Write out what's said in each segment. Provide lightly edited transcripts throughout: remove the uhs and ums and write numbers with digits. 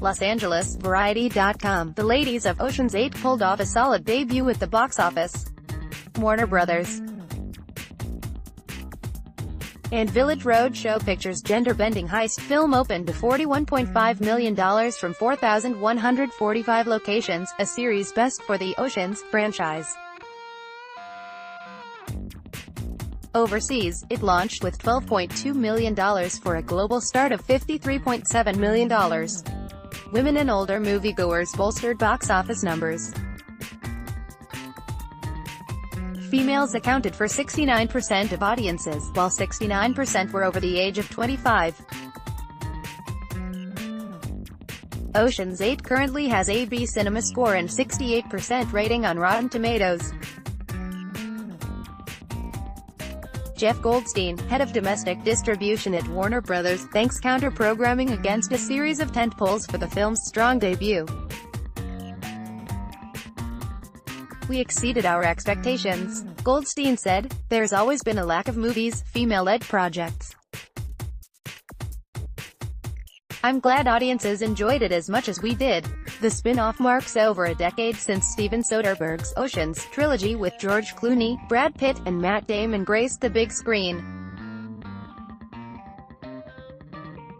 Los Angeles, Variety.com. The ladies of Ocean's 8 pulled off a solid debut at the box office. Warner Brothers and Village Roadshow Pictures' gender-bending heist film opened to $41.5 million from 4,145 locations, a series best for the Ocean's franchise. Overseas, it launched with $12.2 million for a global start of $53.7 million. Women and older moviegoers bolstered box office numbers. Females accounted for 69% of audiences, while 69% were over the age of 25. Ocean's 8 currently has a B Cinema score and 68% rating on Rotten Tomatoes. Jeff Goldstein, head of domestic distribution at Warner Brothers, thanks counter-programming against a series of tentpoles for the film's strong debut. "We exceeded our expectations," Goldstein said. "There's always been a lack of movies, female-led projects. I'm glad audiences enjoyed it as much as we did." The spin-off marks over a decade since Steven Soderbergh's Ocean's trilogy with George Clooney, Brad Pitt, and Matt Damon graced the big screen.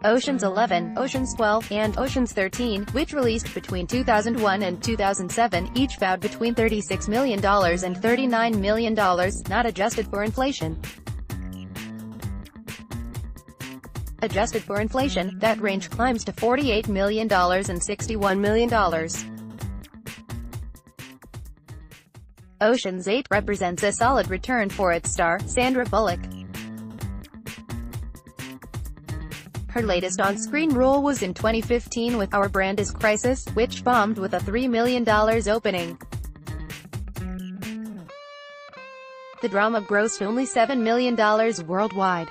Ocean's 11, Ocean's 12, and Ocean's 13, which released between 2001 and 2007, each vowed between $36 million and $39 million, not adjusted for inflation. Adjusted for inflation, that range climbs to $48 million and $61 million. Ocean's 8 represents a solid return for its star, Sandra Bullock. Her latest on-screen role was in 2015 with Our Brand is Crisis, which bombed with a $3 million opening. The drama grossed only $7 million worldwide.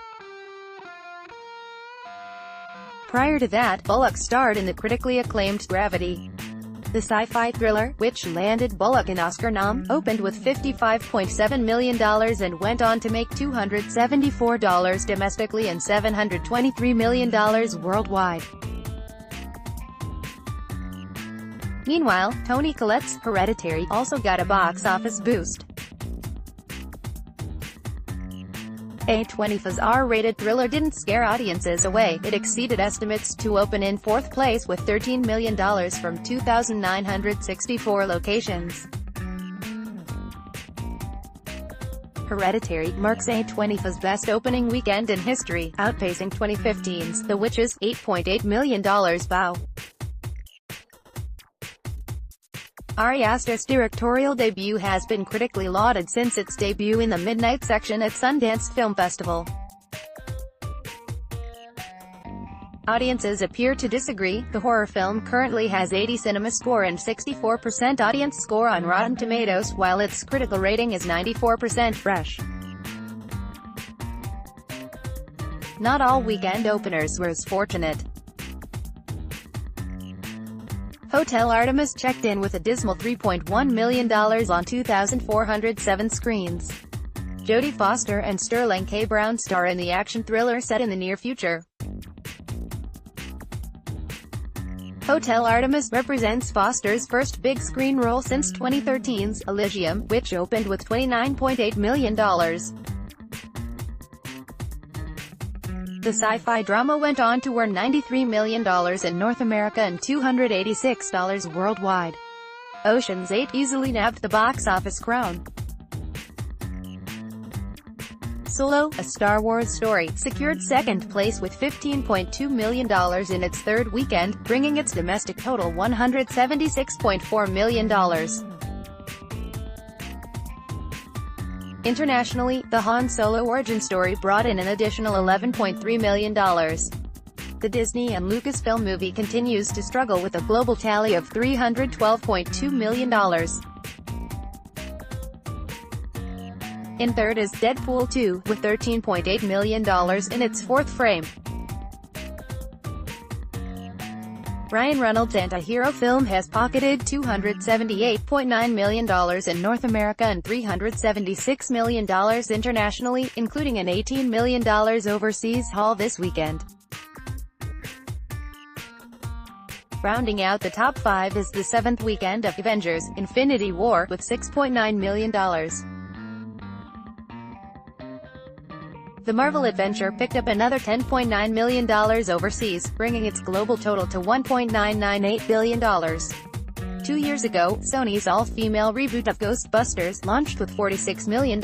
Prior to that, Bullock starred in the critically acclaimed Gravity. The sci-fi thriller, which landed Bullock an Oscar nom, opened with $55.7 million and went on to make $274 domestically and $723 million worldwide. Meanwhile, Toni Collette's Hereditary also got a box office boost. A24's R-rated thriller didn't scare audiences away. It exceeded estimates to open in fourth place with $13 million from 2,964 locations. Hereditary marks A24's best opening weekend in history, outpacing 2015's The Witch's $8.8 million bow. Ari Aster's directorial debut has been critically lauded since its debut in the Midnight section at Sundance Film Festival. Audiences appear to disagree. The horror film currently has 80 Cinema score and 64% audience score on Rotten Tomatoes, while its critical rating is 94% fresh. Not all weekend openers were as fortunate. Hotel Artemis checked in with a dismal $3.1 million on 2,407 screens. Jodie Foster and Sterling K. Brown star in the action thriller set in the near future. Hotel Artemis represents Foster's first big-screen role since 2013's Elysium, which opened with $29.8 million. The sci-fi drama went on to earn $93 million in North America and $286 worldwide. Ocean's 8 easily nabbed the box office crown. Solo, a Star Wars story, secured second place with $15.2 million in its third weekend, bringing its domestic total $176.4 million. Internationally, the Han Solo origin story brought in an additional $11.3 million. The Disney and Lucasfilm movie continues to struggle with a global tally of $312.2 million. In third is Deadpool 2, with $13.8 million in its fourth frame. Ryan Reynolds' anti-hero film has pocketed $278.9 million in North America and $376 million internationally, including an $18 million overseas haul this weekend. Rounding out the top 5 is the 7th weekend of Avengers: Infinity War, with $6.9 million. The Marvel adventure picked up another $10.9 million overseas, bringing its global total to $1.998 billion. 2 years ago, Sony's all-female reboot of Ghostbusters launched with $46 million.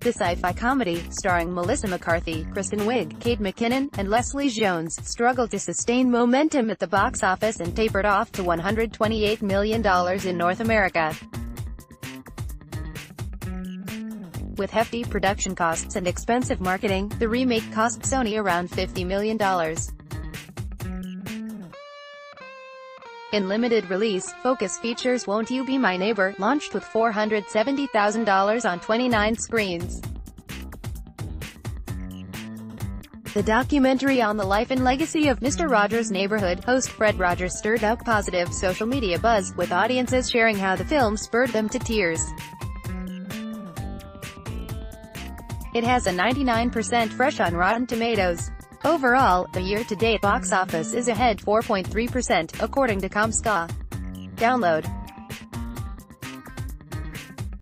The sci-fi comedy, starring Melissa McCarthy, Kristen Wiig, Kate McKinnon, and Leslie Jones, struggled to sustain momentum at the box office and tapered off to $128 million in North America. With hefty production costs and expensive marketing, the remake cost Sony around $50 million. In limited release, Focus Features' Won't You Be My Neighbor launched with $470,000 on 29 screens. The documentary on the life and legacy of Mr. Rogers' Neighborhood host Fred Rogers stirred up positive social media buzz, with audiences sharing how the film spurred them to tears. It has a 99% fresh on Rotten Tomatoes. Overall, the year-to-date box office is ahead 4.3%, according to Comscore. Download